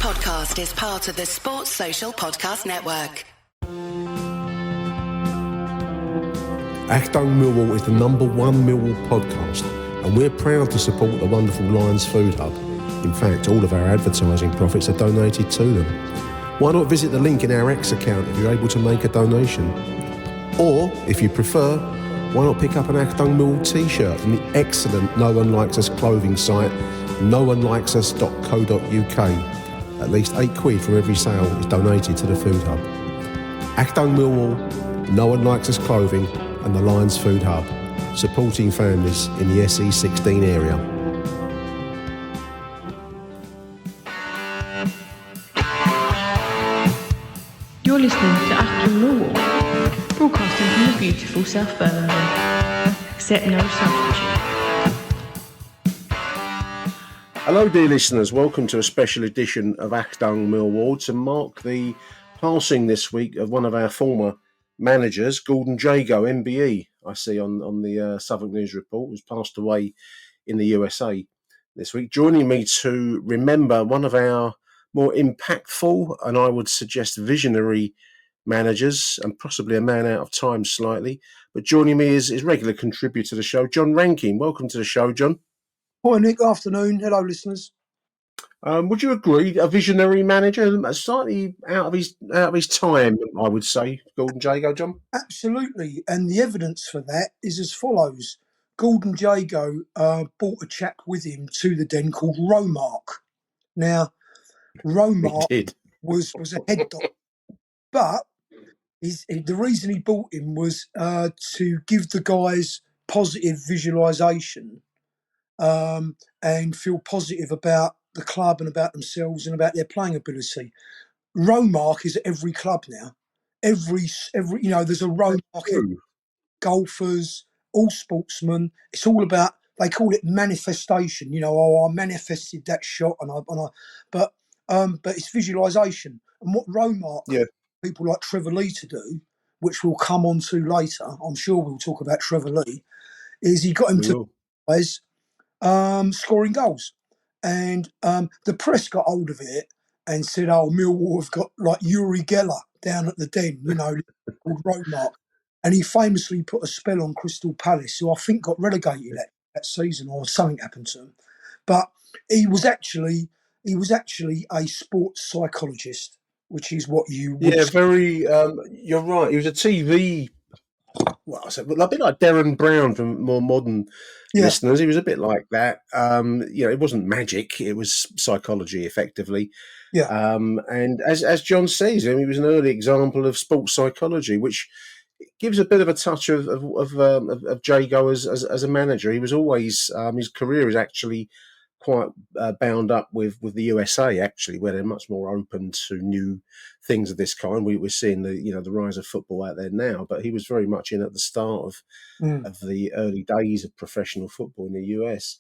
podcast is part of the Sports Social Podcast Network. Achtung Millwall is the #1 Millwall podcast, and we're proud to support the wonderful Lions Food Hub. In fact, all of our advertising profits are donated to them. Why not visit the link in our X account if you're able to make a donation? Or, if you prefer, why not pick up an Achtung Millwall t-shirt from the excellent No One Likes Us clothing site, noonelikesus.co.uk. At least £8 from every sale is donated to the Food Hub. Achtung Millwall, No One Likes Us clothing, and the Lions Food Hub, supporting families in the SE16 area. You're listening to Achtung Millwall, broadcasting from the beautiful South Birmingham. Accept no substitute. Hello dear listeners, welcome to a special edition of Achtung Millwall to mark the passing this week of one of our former managers, Gordon Jago, MBE, I see on the Southwark News Report, who's passed away in the USA this week. Joining me to remember one of our more impactful and I would suggest visionary managers, and possibly a man out of time slightly, but joining me is regular contributor to the show, John Rankin. Welcome to the show, John. Hi Nick, afternoon. Hello listeners. Would you agree, a visionary manager, slightly out of his time, I would say, Gordon Jago, John? Absolutely, and the evidence for that is as follows. Gordon Jago brought a chap with him to the Den called Romark. Now, Romark was a head doctor, but the reason he brought him was to give the guys positive visualisation and feel positive about the club and about themselves and about their playing ability. Romark is at every club now. Every there's a Romark. Golfers, all sportsmen. It's all about. They call it manifestation. I manifested that shot, but it's visualisation. And what Romark people like Trevor Lee to do, which we'll come on to later. I'm sure we'll talk about Trevor Lee. Is he got him to guys scoring goals. And the press got hold of it and said, Millwall have got like Yuri Geller down at the Den, called Romark. And he famously put a spell on Crystal Palace, who I think got relegated that season or something happened to him. But he was actually a sports psychologist, which is what you would say. Very, you're right. He was a TV... Well, I said, a bit like Darren Brown from more modern listeners. He was a bit like that. It wasn't magic; it was psychology, effectively. Yeah. And as John says, he was an early example of sports psychology, which gives a bit of a touch of Jago as a manager. He was always his career is actually quite bound up with the USA, actually, where they're much more open to new things of this kind. We're seeing the rise of football out there now, but he was very much in at the start of the early days of professional football in the US.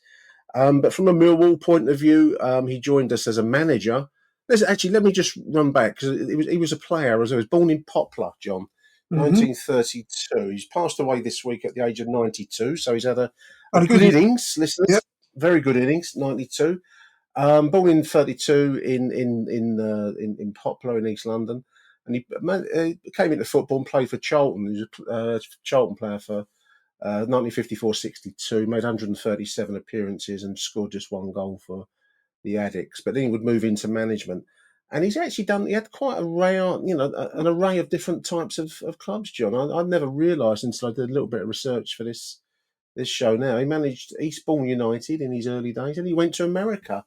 But from a Millwall point of view, he joined us as a manager. Let me just run back, because he was a player. He was born in Poplar, John, 1932. He's passed away this week at the age of 92, so he's had a good innings, listeners. Yep. Very good innings, 92. Born in 32 in Poplar in East London, and he came into football and played for Charlton. He was a Charlton player for 1954-62. Made 137 appearances and scored just one goal for the Addicts. But then he would move into management, and he's actually done. He had quite an array of different types of clubs. John, I never realised until I did a little bit of research for this show now. He managed Eastbourne United in his early days, and he went to America,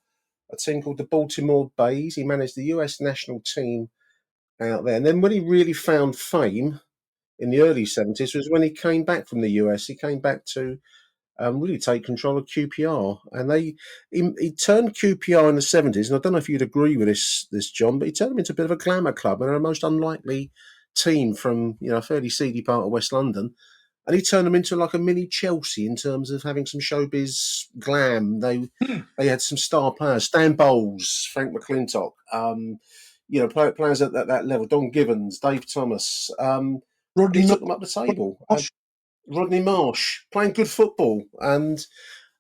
a team called the Baltimore Bays. He managed the US national team out there. And then when he really found fame in the early 70s was when he came back from the US. He came back to really take control of QPR. And he turned QPR in the 70s, and I don't know if you'd agree with this, John, but he turned them into a bit of a glamour club and a most unlikely team from a fairly seedy part of West London. And he turned them into like a mini Chelsea in terms of having some showbiz glam. They had some star players, Stan Bowles, Frank McClintock, players at that level, Don Gibbons, Dave Thomas. He took them up the table. Rodney Marsh, playing good football. And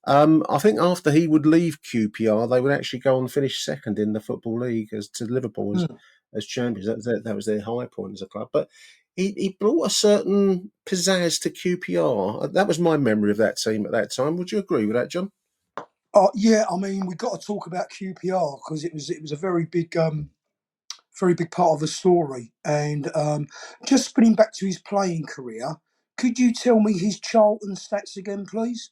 I think after he would leave QPR, they would actually go and finish second in the Football League as to Liverpool as champions. That was their high point as a club. But he brought a certain pizzazz to QPR. That was my memory of that team at that time. Would you agree with that, John? Yeah, I mean, we've got to talk about QPR because it was a very big part of the story. And just spinning back to his playing career, could you tell me his Charlton stats again, please?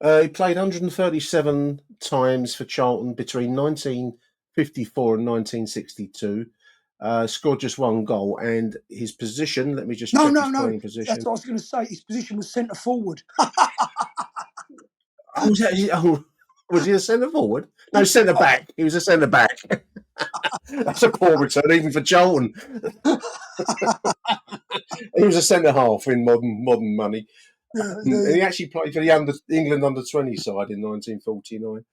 He played 137 times for Charlton between 1954 and 1962. Scored just one goal, and his position. Let me just check his playing position. That's what I was going to say. His position was centre forward. Was he a centre forward? No, centre back. He was a centre back. That's a poor return, even for Charlton. He was a centre half in modern money. And he actually played for the England under-20 side in 1949.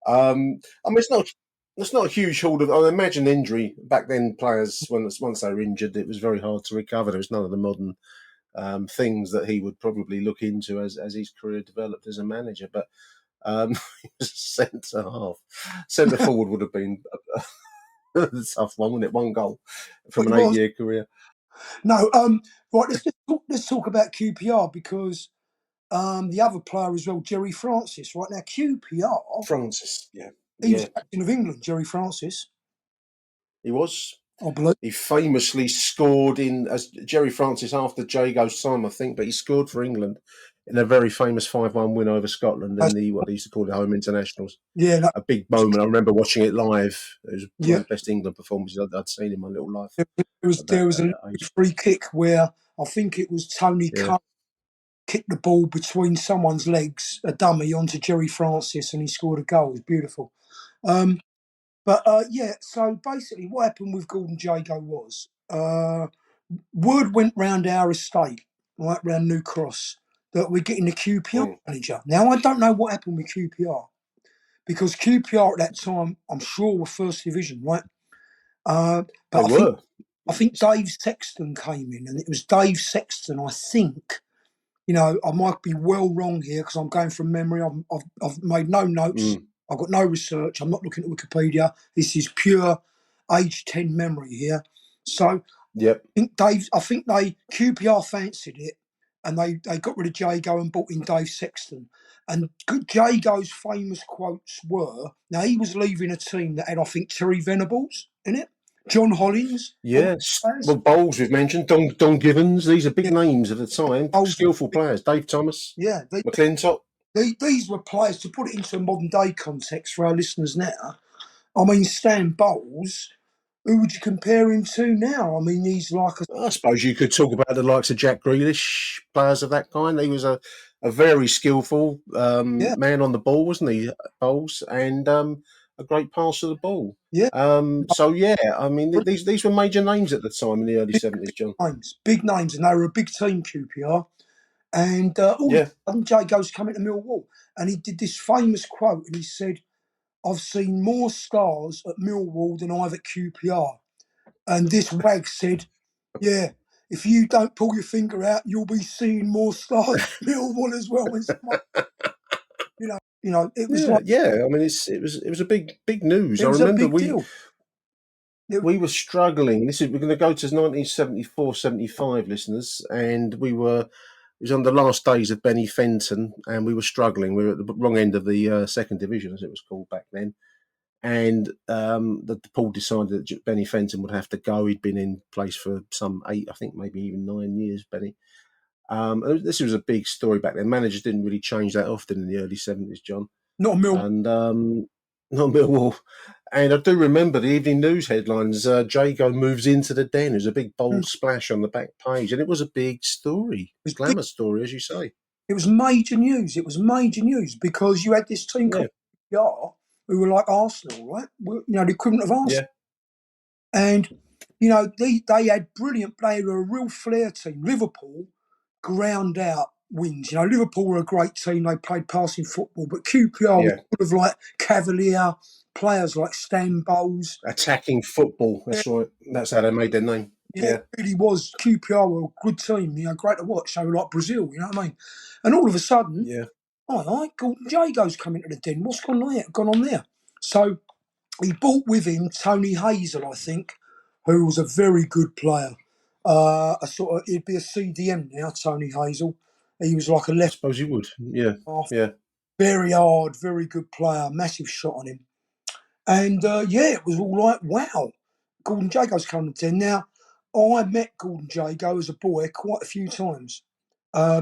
I mean, it's not a huge haul of. I imagine injury back then. Players once they were injured, it was very hard to recover. There was none of the modern things that he would probably look into as his career developed as a manager. But he was centre half. Centre forward would have been a tough one, wouldn't it? One goal from an 8-year career. No, right. Let's talk about QPR because the other player as well, Jerry Francis. Right now, QPR. Francis, yeah, he was captain of England. Jerry Francis. He was. I believe. He famously scored as Jerry Francis after Jagos' time, I think, but he scored for England in a very famous 5-1 win over Scotland in what they used to call the home internationals. Yeah, a big moment. I remember watching it live. It was one of the best England performances I'd seen in my little life. There was a free kick where I think it was Tony Coe kicked the ball between someone's legs, a dummy, onto Jerry Francis, and he scored a goal. It was beautiful. So basically what happened with Gordon Jago was word went round our estate, right round New Cross, that we're getting a QPR manager. Now, I don't know what happened with QPR because QPR at that time, I'm sure, were first division, right? But I think Dave Sexton came in, and it was Dave Sexton, I think. You know, I might be well wrong here because I'm going from memory. I've made no notes. I've got no research. I'm not looking at Wikipedia. This is pure age 10 memory here. So I think QPR fancied it, and they got rid of Jago and brought in Dave Sexton. And Jago's famous quotes were, now he was leaving a team that had, I think, Terry Venables in it, John Hollins. Yes. Well, Bowles we've mentioned, Don Givens. These are big names at the time. Skillful players. Dave Thomas. Yeah. McClintock. These were players, to put it into a modern day context for our listeners now. I mean, Stan Bowles, who would you compare him to now? I mean, he's like I suppose you could talk about the likes of Jack Grealish, players of that kind. He was a very skillful man on the ball, wasn't he, Bowles? And a great pass of the ball. Yeah. I mean, these were major names at the time in the early 70s, John. Big names, and they were a big team, QPR. And Jago's coming to Millwall, and he did this famous quote, and he said, "I've seen more stars at Millwall than I've at QPR." And this wag said, "Yeah, if you don't pull your finger out, you'll be seeing more stars at Millwall as well." It was I mean, it was a big news. I remember we were struggling. We're going to go to 1974-75, listeners, and it was on the last days of Benny Fenton, and we were struggling. We were at the wrong end of the second division, as it was called back then. And the Paul decided that Benny Fenton would have to go. He'd been in place for some 8, I think maybe even 9 years, Benny. This was a big story back then. Managers didn't really change that often in the early 70s, John. Not Millwall. And not Millwall. And I do remember the evening news headlines, Jago moves into the den. There's a big bold splash on the back page. And it was a big story. It was a glamour story, as you say. It was major news. It was major news because you had this team called QPR who were like Arsenal, right? The equivalent of Arsenal. Yeah. And, they had brilliant, they were a real flair team. Liverpool ground out wins. Liverpool were a great team. They played passing football, but QPR was sort of like cavalier players like Stan Bowles. Attacking football. That's right. That's how they made their name. Yeah, it really was. QPR were a good team, great to watch. They were like Brazil, you know what I mean? And all of a sudden, oh, Gordon Jago's coming to the Den. What's gone on there? So he brought with him Tony Hazel, I think, who was a very good player. He'd be a CDM now, Tony Hazel. He was like a I left suppose you would. Yeah, half, yeah. very hard, very good player, massive shot on him. And it was all like, wow, Gordon Jago's coming to Den. Now, I met Gordon Jago as a boy quite a few times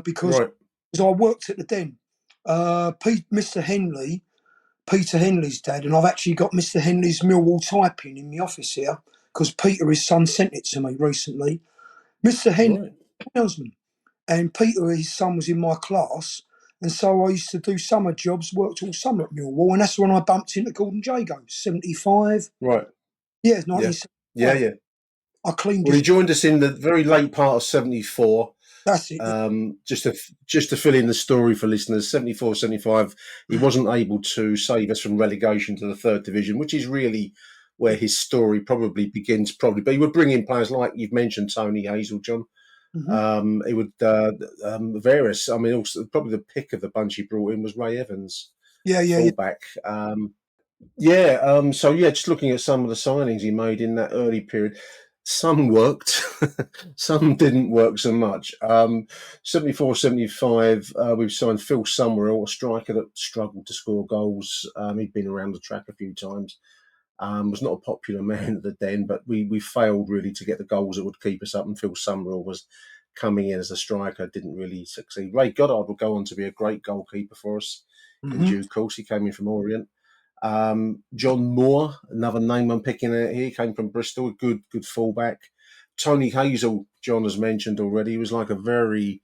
because I worked at the Den. Mr. Henley, Peter Henley's dad, and I've actually got Mr. Henley's Millwall tie-pin in the office here because Peter, his son, sent it to me recently. Mr. Henley, salesman, and Peter, his son, was in my class, and so I used to do summer jobs, worked all summer at Millwall, and that's when I bumped into Gordon Jago, 75. Right. Yeah, 1975. Yeah. I cleaned Well, he joined us in the very late part of 74. That's it. Just to fill in the story for listeners, 74, 75, he wasn't able to save us from relegation to the third division, which is really where his story probably begins. But he would bring in players like you've mentioned, Tony Hazel, John. Mm-hmm. He would various. I mean, also probably the pick of the bunch he brought in was Ray Evans, fullback. Just looking at some of the signings he made in that early period. Some worked, some didn't work so much. 74, 75, we've signed Phil Summerall, a striker that struggled to score goals. He'd been around the track a few times. Was not a popular man at the Den, but we failed really to get the goals that would keep us up, and Phil Summerall was coming in as a striker, didn't really succeed. Ray Goddard will go on to be a great goalkeeper for us in due course. He came in from Orient. John Moore, another name I'm picking out here, came from Bristol, a good fullback. Tony Hazel, John has mentioned already, he was like a very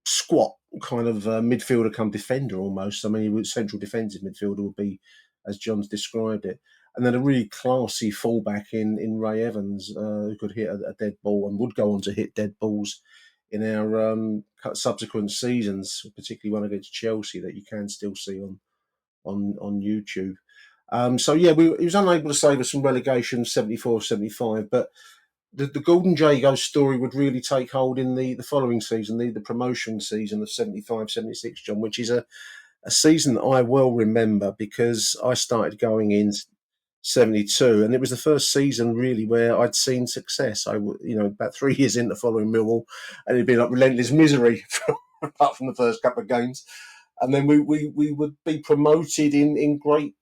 squat kind of midfielder come defender almost. I mean, he was central defensive midfielder would be, as John's described it. And then a really classy fullback in Ray Evans, who could hit a dead ball and would go on to hit dead balls in our subsequent seasons, particularly one against Chelsea that you can still see on YouTube. He was unable to save us from relegation 74, 75, but the Gordon Jago story would really take hold in the following season, the promotion season of 75, 76, John, which is a season that I well remember because I started going in 72, and it was the first season really where I'd seen success. About 3 years into following Millwall, and it'd been like relentless misery apart from the first couple of games. And then we would be promoted in great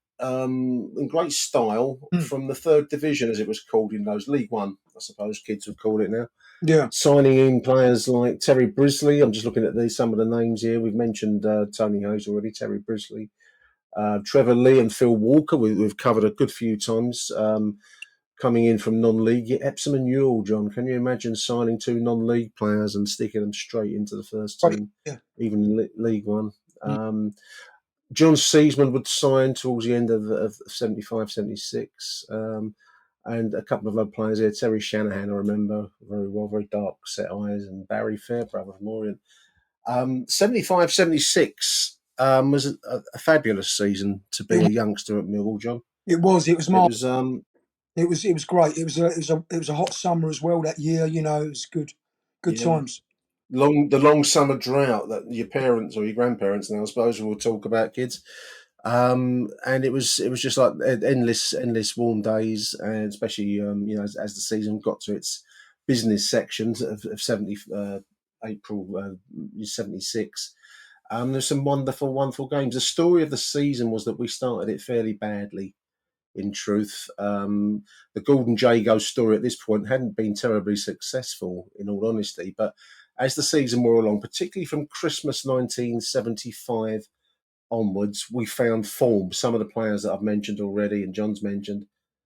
style from the third division, as it was called in those League One, I suppose kids would call it now. Yeah, signing in players like Terry Brisley. I'm just looking at some of the names here. We've mentioned Tony Hayes already. Terry Brisley, Trevor Lee, and Phil Walker. We've covered a good few times. Coming in from non-league, Epsom and Ewell, John. Can you imagine signing two non-league players and sticking them straight into the first team, even in League One? John Seasman would sign towards the end of 75, 76. And a couple of other players here. Terry Shanahan, I remember very well, very dark set eyes, and Barry Fairbrother from Orient. 75, 76 was a fabulous season to be a youngster at Millwall, John. It was. It was great. It was a hot summer as well that year. It was good times. The long summer drought that your parents or your grandparents now, I suppose, will talk about, kids. And it was just like endless warm days, and especially as the season got to its business sections of April 76. There's some wonderful games. The story of the season was that we started it fairly badly. In truth, the Gordon Jago story at this point hadn't been terribly successful, in all honesty. But as the season wore along, particularly from Christmas 1975 onwards, we found form. Some of the players that I've mentioned already and John's mentioned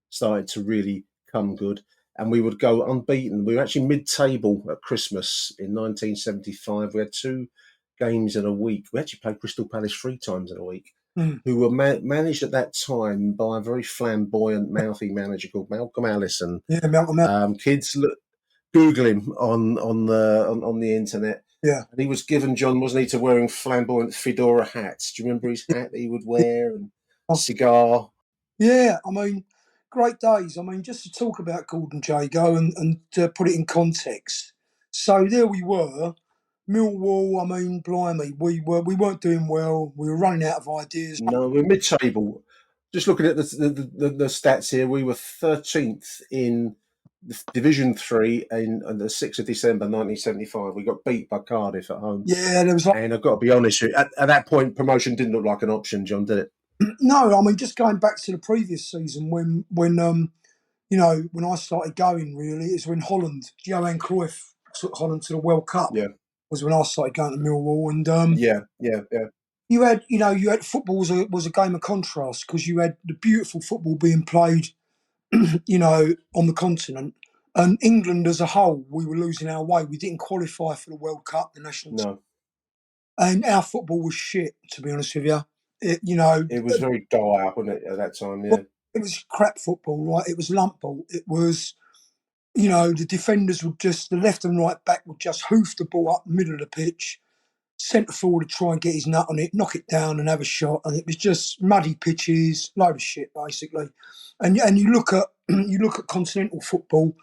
started to really come good, and we would go unbeaten. We were actually mid-table at Christmas in 1975. We had 2 games in a week. We actually played Crystal Palace 3 times in a week, who were managed at that time by a very flamboyant, mouthy manager called Malcolm Allison. Yeah, Malcolm. Kids, Google him on the internet. Yeah. And he was given, John, wasn't he, to wearing flamboyant fedora hats. Do you remember his hat that he would wear and cigar? Yeah, I mean, great days. I mean, just to talk about Gordon Jago and to put it in context. So there we were, Millwall, I mean, blimey, we weren't doing well. We were running out of ideas. No, we're mid-table. Just looking at the stats here, we were 13th in Division 3 on the 6th of December 1975. We got beat by Cardiff at home. Yeah, there was like, And I've got to be honest with you, at that point, promotion didn't look like an option, John, did it? no, I mean, just going back to the previous season when you know, when I started going, really, is when Holland, Johan Cruyff took Holland to the World Cup. Yeah. Was when I started going to Millwall, and Yeah. you had football was a game of contrast because you had the beautiful football being played, you know, on the continent, and England as a whole, we were losing our way. We didn't qualify for the World Cup, the national team, No. and our football was shit. To be honest with you, It was very dire, wasn't it, at that time? Yeah. it was crap football, right? It was lump ball. It was, you know, the defenders would just, the left and right back would just hoof the ball up the middle of the pitch, centre forward to try and get his nut on it, knock it down and have a shot. And it was just muddy pitches, load of shit, basically. And you look at continental football,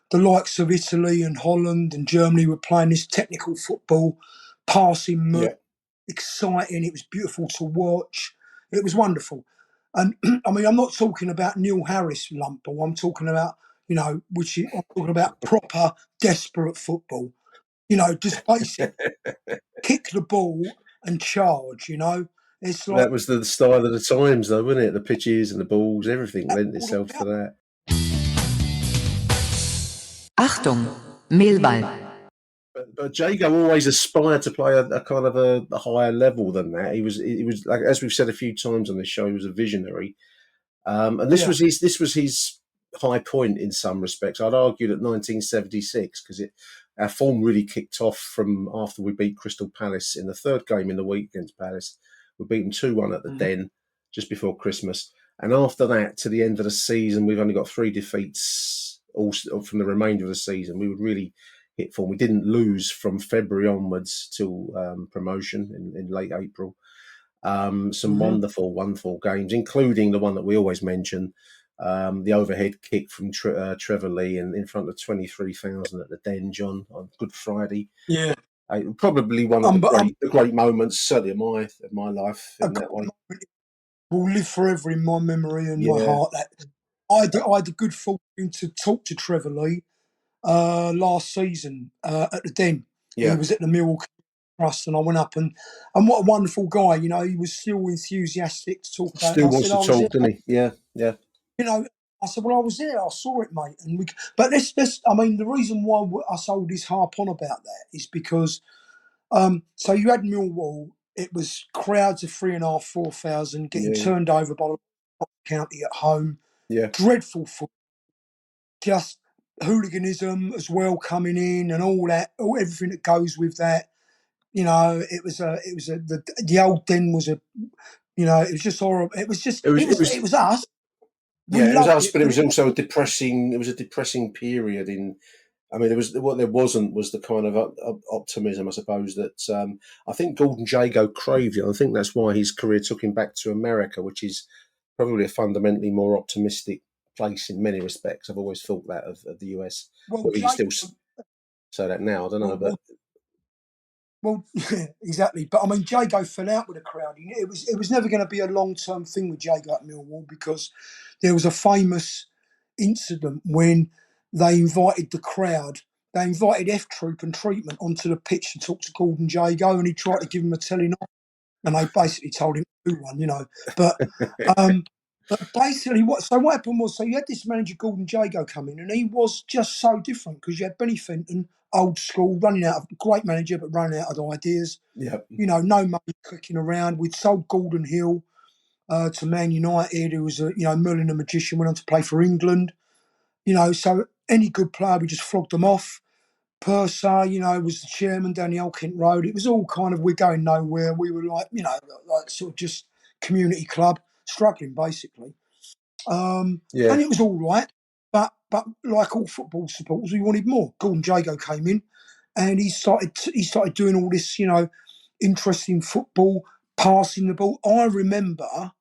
the likes of Italy and Holland and Germany were playing this technical football, passing, exciting. It was beautiful to watch. It was wonderful. And I mean, I'm not talking about Neil Harris lump ball. I'm talking about, you know, I'm talking about proper, desperate football. You know, just basic kick the ball and charge, you know. It's like That was the style of the times, though, wasn't it? The pitches and the balls, everything lent itself to that. Achtung, Millwall. But Jago always aspired to play a kind of a higher level than that. He was like, as we've said a few times on this show, he was a visionary, and this was his high point in some respects. I'd argue that 1976 because our form really kicked off from after we beat Crystal Palace in the third game in the week against Palace. We beat them 2-1 at the Den just before Christmas, and after that to the end of the season, we've only got 3 defeats all from the remainder of the season. We would really hit form. We didn't lose from February onwards till promotion in late April. Some wonderful games, including the one that we always mention, the overhead kick from Trevor Lee in front of 23,000 at the Den, John, on Good Friday. Yeah. Probably one of the great moments, certainly of my life in that way. Will live forever in my memory and my heart. I had the good fortune to talk to Trevor Lee last season at the Den. Yeah. He was at the Millwall Trust, and I went up and what a wonderful guy. You know, he was still enthusiastic to talk about. Still wants to talk, doesn't he? Yeah. You know, I said, well, I was there, I saw it, mate. But let's. I mean, the reason why I sold this harp on about that is because. So you had Millwall. It was crowds of 3,500, 4,000 getting turned over by the county at home. Yeah. Dreadful football. Just hooliganism as well coming in and all that, everything that goes with that. You know, the old Den was it was just horrible. It was us. Yeah, it was us, but it was also a depressing period what there wasn't was the kind of optimism, I suppose, that I think Gordon Jago craved. I think that's why his career took him back to America, which is probably a fundamentally more optimistic place in many respects. I've always thought that of the US. Well, you still say that now, I don't know. Well, exactly. But I mean, Jago fell out with the crowd. It was never going to be a long-term thing with Jago at Millwall because there was a famous incident when they invited the crowd. They invited F Troop and Treatment onto the pitch to talk to Gordon Jago, and he tried to give him a telling off, and they basically told him to do one, you know. But basically, what happened was, so you had this manager Gordon Jago come in, and he was just so different because you had Benny Fenton, old school, great manager, but running out of ideas. Yeah, you know, no money clicking around. We'd sold Gordon Hill to Man United, who was Merlin the Magician, went on to play for England. You know, so any good player, we just flogged them off. Purser, was the chairman down the Old Kent Road. It was all kind of, we're going nowhere. We were like sort of just community club, struggling basically. And it was all right. But like all football supporters, we wanted more. Gordon Jago came in and he started doing all this, interesting football, passing the ball. I remember,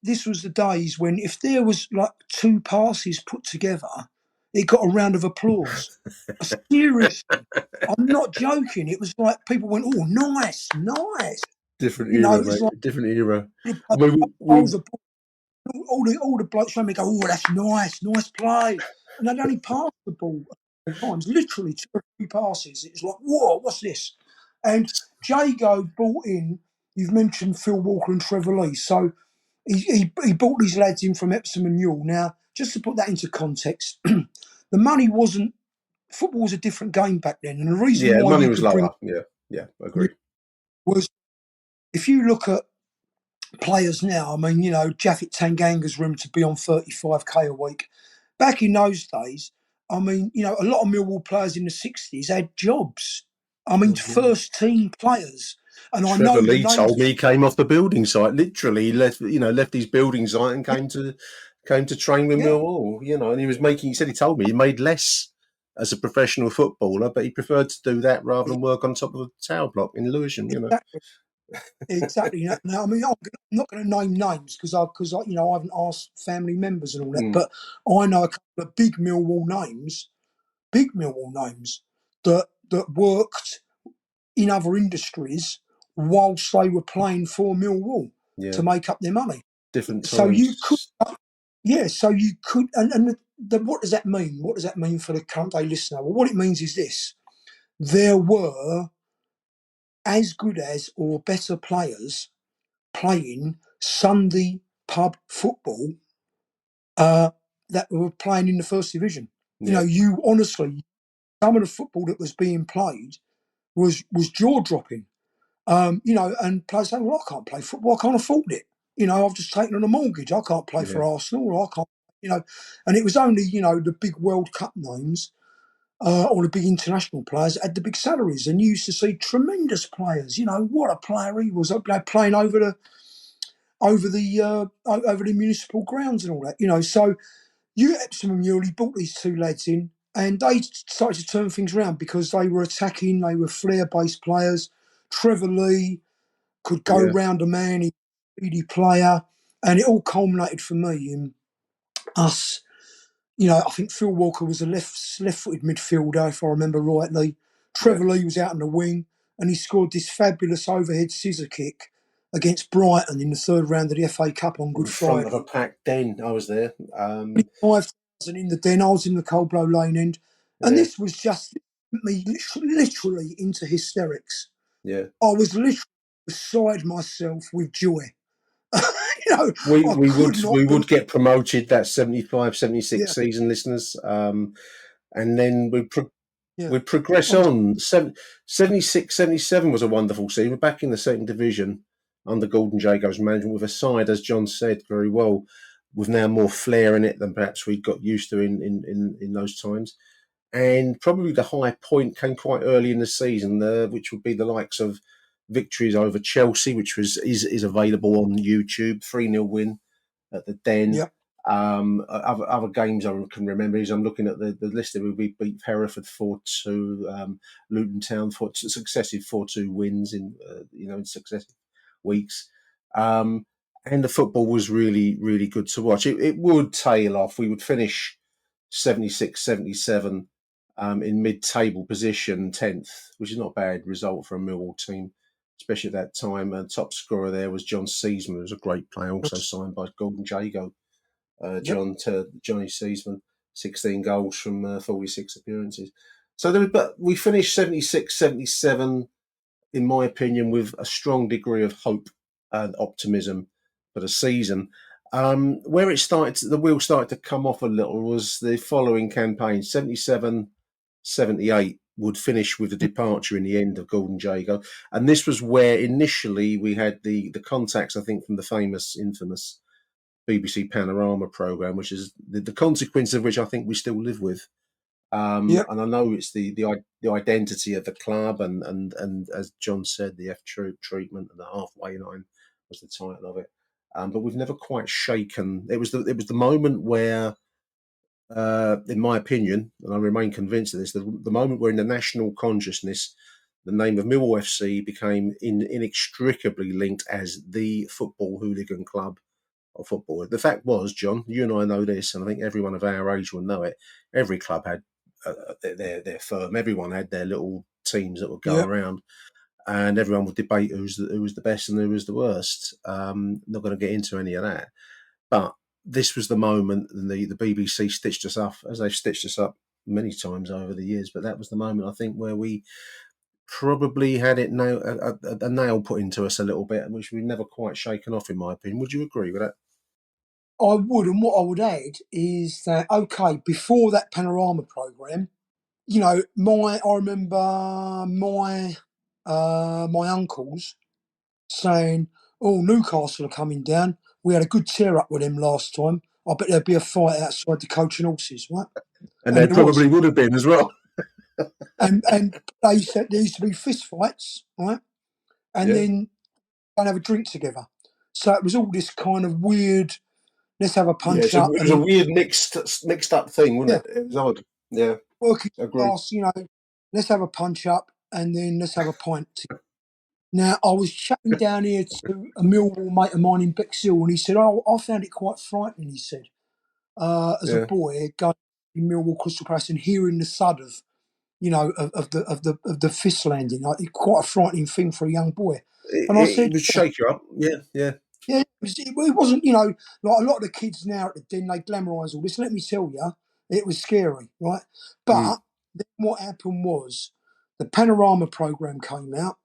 this was the days when if there was like 2 passes put together, it got a round of applause. Seriously, I'm not joking. It was like people went, "Oh, nice, nice." Different You know, era, it was mate. like Different era. I I mean, was a all the blokes around me go, "Oh, that's nice play," and they'd only pass the ball a couple of times, literally 2 or 3 passes. It was like, "Whoa, what's this?" And Jago brought in. You've mentioned Phil Walker and Trevor Lee, so he brought these lads in from Epsom and Newell. Now, just to put that into context, the money wasn't. Football was a different game back then, and the reason yeah, why money you was could bring lower. Yeah, I agree. was if you look at players now. I mean, Japhet Tanganga's room to be on 35k a week. Back in those days, I mean, a lot of Millwall players in the 60s had jobs. I mean, first team players. And I Trevor know the Lee names told of me he came off the building site. Literally, he left his building site and came to train with yeah, Millwall. And he was making. He said he told me he made less as a professional footballer, but he preferred to do that rather than work on top of a tower block in Lewisham. exactly. Exactly. Now, I mean, I'm not going to name names because I haven't asked family members and all that, Mm, but I know a couple of big Millwall names that worked in other industries whilst they were playing for Millwall yeah, to make up their money. different So you could, times. and what does that mean? What does that mean for the current day listener? Well, what it means is this: there were as good as or better players playing Sunday pub football that were playing in the first division. Yeah, You honestly, some of the football that was being played was jaw dropping. And players say, "Well, I can't play football. I can't afford it. I've just taken on a mortgage. I can't play yeah, for Arsenal, or I can't." And it was only the big World Cup names or the big international players that had the big salaries, and you used to see tremendous players. What a player he was playing over the municipal grounds and all that. So Epsom and Newell brought these 2 lads in, and they started to turn things around because they were attacking. They were flair-based players. Trevor Lee could go yeah. round a man, he's a speedy player, and it all culminated for me in us. I think Phil Walker was a left-footed midfielder, if I remember rightly. Yeah. Trevor Lee was out on the wing, and he scored this fabulous overhead scissor kick against Brighton in the third round of the FA Cup on Good In front of a Friday. packed den, I was there. 5,000 in the den. I was in the Cold Blow Lane end, and Yeah, this was just me literally into hysterics. yeah. I was literally beside myself with joy. We I we could would not we believe. would get promoted that 75, Yeah, 76 season, listeners, and then yeah. we'd progress I'm, on. 76, 77 was a wonderful season. We're back in the second division under Gordon Jago's management with a side, as John said very well, with now more flair in it than perhaps we got used to in those times. And probably the high point came quite early in the season, which would be the likes of victories over Chelsea, which is available on YouTube, 3-0 win at the Den. yeah, Other games I can remember is I'm looking at the list. We beat Hereford 4-2, Luton Town successive 4-2 wins in successive weeks. And the football was really, really good to watch. It would tail off. We would finish 76, 77 in mid-table position, 10th, which is not a bad result for a Millwall team, especially at that time. Top scorer there was John Seasman, who was a great player, also signed by Gordon Jago. yep, Johnny Seasman, 16 goals from 46 appearances. But we finished 76, 77, in my opinion, with a strong degree of hope and optimism for the season. Where the wheel started to come off a little was the following campaign, 77, 78 would finish with the departure in the end of Gordon Jago. And this was where initially we had the contacts, I think, from the infamous BBC Panorama programme, which is the consequence of which I think we still live with. yep, And I know it's the identity of the club, and as John said, the F Troop treatment and the halfway line was the title of it. But we've never quite shaken. It was the moment where, in my opinion, and I remain convinced of this, the moment where in the national consciousness, the name of Millwall FC became inextricably linked as the football hooligan club of football. The fact was, John, you and I know this, and I think everyone of our age will know it. Every club had their firm. Everyone had their little teams that would go Yeah. around, and everyone would debate who was the best and who was the worst. Not going to get into any of that, but this was the moment, and the BBC stitched us up, as they've stitched us up many times over the years. But that was the moment, I think, where we probably had it a nail put into us a little bit, which we've never quite shaken off, in my opinion. Would you agree with that? I would, and what I would add is that, okay, before that Panorama programme, you know, I remember my uncles saying, "Oh, Newcastle are coming down. We had a good tear up with them last time. I bet there'd be a fight outside the Coach and Horses, right?" And And there there was, probably would have been as well. and they said there used to be fist fights, right? And Yeah. then they'd have a drink together. So it was all this kind of weird. Let's have a Yeah, punch up, it was and a then weird mixed up thing, yeah, wasn't it? It was odd. Yeah, working agree. class, you know, let's have a punch up, and then let's have a pint. Now, I was chatting down here to a Millwall mate of mine in Bexhill, and he said, "Oh, I found it quite frightening," he said, "as a Yeah, boy, going in Millwall Crystal Palace and hearing the thud of, you know, of the fist landing. Like, it's quite a frightening thing for a young boy." And I it said, would shake you up. Yeah, yeah. "Yeah, it wasn't, you know, like a lot of the kids now at the den, they glamorise all this. Let me tell you, it was scary, right?" Mm. But then what happened was the Panorama programme came out,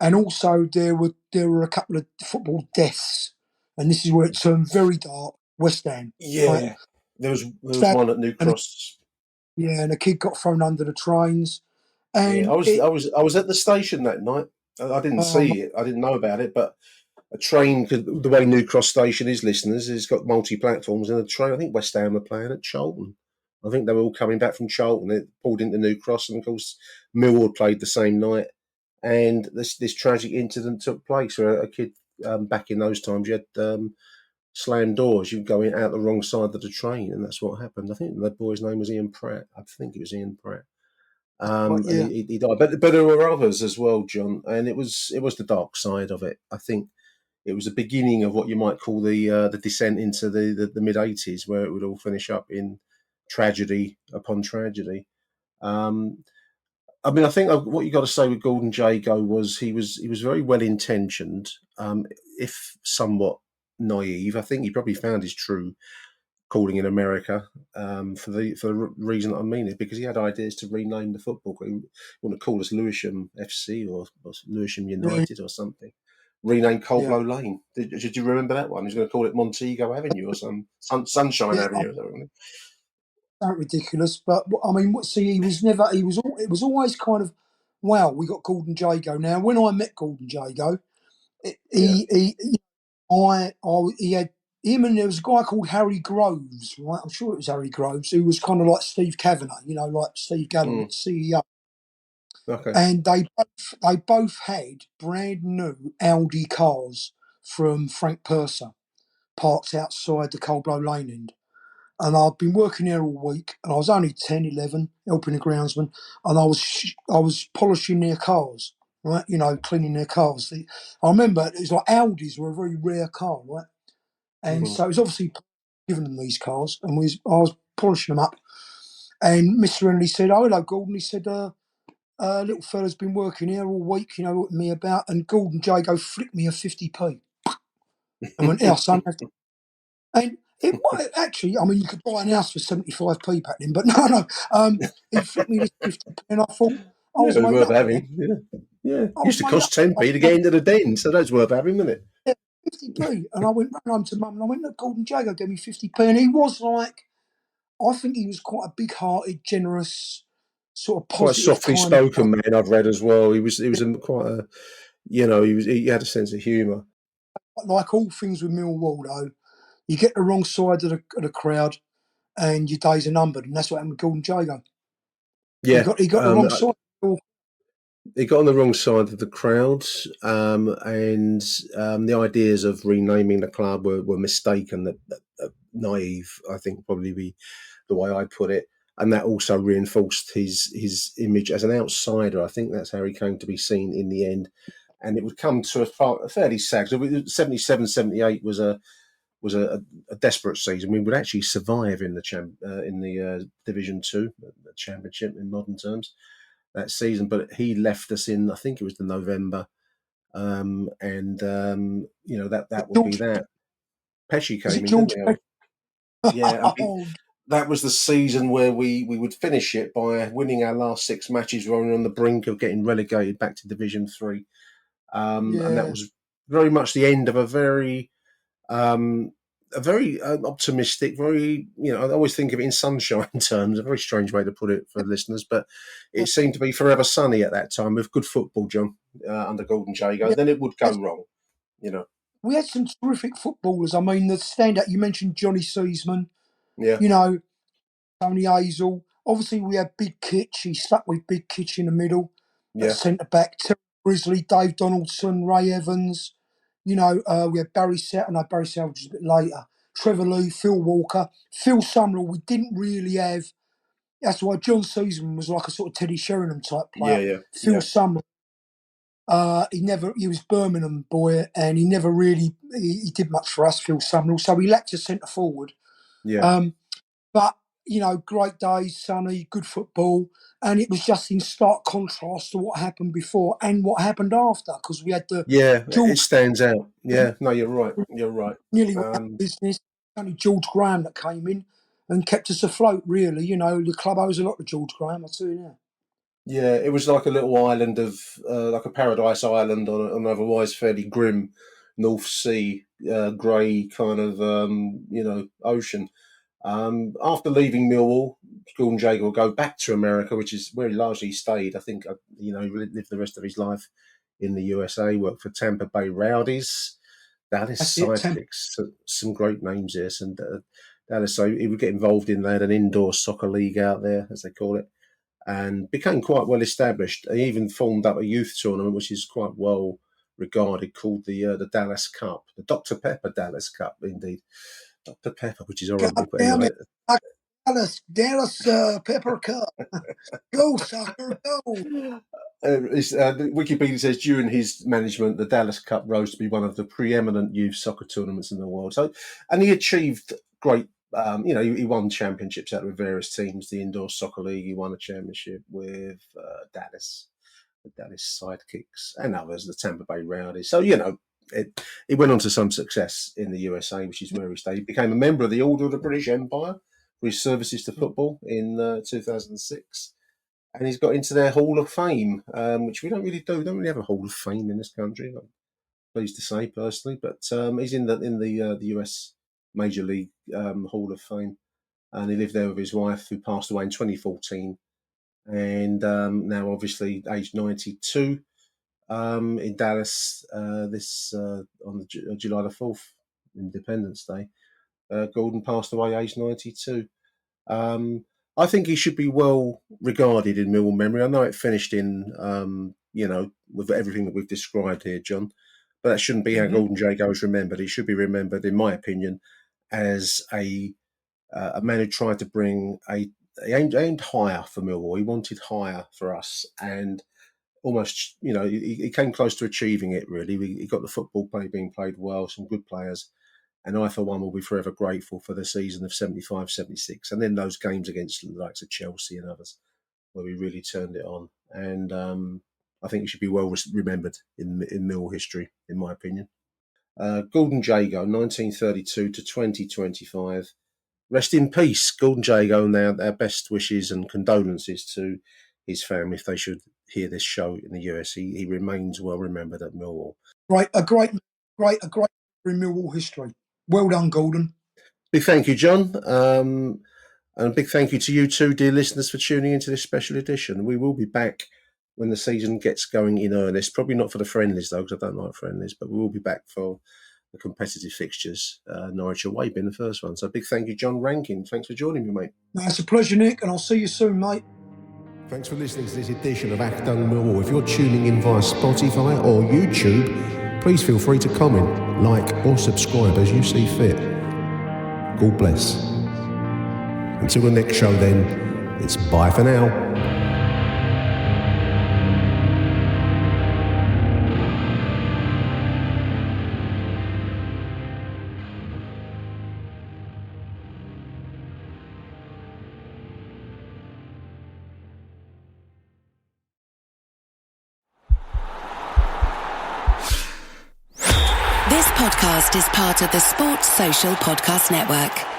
and also there were a couple of football deaths, and this is where it turned very dark. West Ham, right? Yeah. There was So, one at New and a, Cross. yeah, and a kid got thrown under the trains, Yeah, and it I was at the station that night. I didn't um, see it. I didn't know about it, but a train, 'cause the way New Cross Station is, listeners, it's got multi platforms, and a train. I think West Ham were playing at Charlton. I think they were all coming back from Charlton. It pulled into New Cross, and of course, Millwall played the same night. And this tragic incident took place where a kid, back in those times, you had slammed doors. You go in out the wrong side of the train, and that's what happened. I think the boy's name was Ian Pratt. I think it was Ian Pratt. but And yeah, he died. But there were others as well, John, and it was the dark side of it. I think it was the beginning of what you might call the descent into the mid '80s, where it would all finish up in tragedy upon tragedy. Um, I mean, I think what you got to say with Gordon Jago was he was very well intentioned, if somewhat naive. I think he probably found his true calling in America, for the reason that I mean it, because he had ideas to rename the football club. He want to call us Lewisham FC or Lewisham yeah, United or something. Rename yeah, Coldblow Lane. Did you remember that one? He was going to call it Montego Avenue or Sunshine yeah. Avenue or something. That ridiculous, but I mean, see, he was never. He was. It was always kind of, wow, we got Gordon Jago. Now, when I met Gordon Jago, Yeah. he had him, and there was a guy called Harry Groves, right? I'm sure it was Harry Groves, who was kind of like Steve Kavanagh, you know, like Steve Gallagher, Mm, CEO. okay. And they both had brand new Audi cars from Frank Purser parked outside the Coldblow Lane end. And I'd been working there all week, and I was only 10, 11, helping the groundsman, and I was polishing their cars, right? You know, cleaning their cars. I remember it was like Audis were a very rare car, right? And Hmm. so it was obviously giving them these cars, and I was polishing them up. And Mr. Henley said, "Oh, hello, Gordon." He said, "Little fella's been working here all week, you know, what me about." And Gordon Jago flicked me a 50p and went, "Here, son, have." And it might actually, I mean, you could buy an house for 75p back then, but no, no. He flicked me this 50p, and I thought, I Yeah, was it was made worth up for that. having. Yeah, yeah. I was Used to made up. cost 10p to get into the den, so that's worth having, wasn't it? 50p. And I went round home to mum, and I went, "Look, Gordon Jago gave me 50p." And he was like, I think he was quite a big hearted, generous, sort of Quite a positive softly kind of guy. spoken man, I've read as well. He was quite a, he had a sense of humour. Like all things with Millwall, though, you get the wrong side of the crowd, and your days are numbered. And that's what happened with Gordon Jago. He Yeah, got the wrong side. he got on the wrong side of the crowd, and the ideas of renaming the club were mistaken, naive. I think probably be the way I put it, and that also reinforced his image as an outsider. I think that's how he came to be seen in the end, and it would come to a fairly sad. So 77, 78 was was a desperate season. We would actually survive in the Division 2, the Championship in modern terms, that season. But he left us in, I think it was the November, that would be George, that. Pesci was came it in, didn't George? he? Yeah, Oh, that was the season where we would finish it by winning our last 6 matches. We were on the brink of getting relegated back to Division 3. And that yeah. was very much the end of a very optimistic, very, I always think of it in sunshine terms, a very strange way to put it for listeners, but it seemed to be forever sunny at that time with good football, John, under Gordon Jago. Yeah. Then it would go wrong, We had some terrific footballers. I mean, the standout, you mentioned Johnny Seasman, Yeah, Tony Hazel. Obviously, we had Big Kitch. He stuck with Big Kitch in the middle at yeah, centre back. Terry Grizzly, Dave Donaldson, Ray Evans. We had Barry South. No, Barry South was a bit later. Trevor Lee, Phil Walker, Phil Summerall. We didn't really have. That's why John Seasman was like a sort of Teddy Sheringham type yeah, player. yeah, Phil yeah, Summerall. He was Birmingham boy, and he never really he did much for us, Phil Summerall. So we lacked a centre forward. yeah. But great days, sunny, good football, and it was just in stark contrast to what happened before and what happened after, because we had the Yeah, it George stands out. Yeah, no, you're right. You're right. nearly went out of business. Only George Graham that came in and kept us afloat. Really, the club owes a lot to George Graham. I'll tell you now. Yeah, it was like a little island of, like a paradise island on an otherwise fairly grim North Sea, grey kind of, ocean. After leaving Millwall, Gordon Jago will go back to America, which is where he largely stayed. I think, he lived the rest of his life in the USA, worked for Tampa Bay Rowdies, Dallas That's it. Sidekicks, some great names here. Dallas, so he would get involved in that, an indoor soccer league out there, as they call it, and became quite well established. He even formed up a youth tournament, which is quite well regarded, called the Dallas Cup, the Dr. Pepper Dallas Cup, indeed. Dr. Pepper, which is horrible, God but damn anyway. it. Dallas Pepper Cup. Go, soccer, go. Wikipedia says during his management, the Dallas Cup rose to be one of the preeminent youth soccer tournaments in the world. So, and he achieved great. He won championships out with various teams. The indoor soccer league, he won a championship with Dallas, the Dallas Sidekicks, and others, the Tampa Bay Rowdies. So, he went on to some success in the USA, which is where he stayed. He became a member of the Order of the British Empire for his services to football in 2006. And he's got into their Hall of Fame, which we don't really do. We don't really have a Hall of Fame in this country, I'm pleased to say personally. But he's in the US Major League Hall of Fame. And he lived there with his wife, who passed away in 2014. And now, obviously, aged 92. In Dallas, on July the 4th, Independence Day. Gordon passed away aged 92. I think he should be well regarded in Millwall memory. I know it finished in, with everything that we've described here, John, but that shouldn't be how Gordon Jago is remembered. He should be remembered, in my opinion, as a man who tried to bring he aimed higher for Millwall. He wanted higher for us, and almost, he came close to achieving it, really. He got the football being played well, some good players. And I, for one, will be forever grateful for the season of 75-76. And then those games against the likes of Chelsea and others, where we really turned it on. And I think it should be well remembered in Millwall history, in my opinion. Gordon Jago, 1932 to 2025. Rest in peace, Gordon Jago. Now, our best wishes and condolences to his family if they should hear this show in the US. He remains well remembered at Millwall. Right, a great in Millwall history. Well done, Gordon. Big thank you, John. And a big thank you to you too, dear listeners, for tuning into this special edition. We will be back when the season gets going in earnest. Probably not for the friendlies, though, because I don't like friendlies, but we will be back for the competitive fixtures. Norwich away being the first one. So big thank you, John Rankin. Thanks for joining me, mate. No, it's a pleasure, Nick, and I'll see you soon, mate. Thanks for listening to this edition of Achtung Millwall. If you're tuning in via Spotify or YouTube, please feel free to comment, like or subscribe as you see fit. God bless. Until the next show then, it's bye for now. podcast is part of the Sports Social Podcast Network.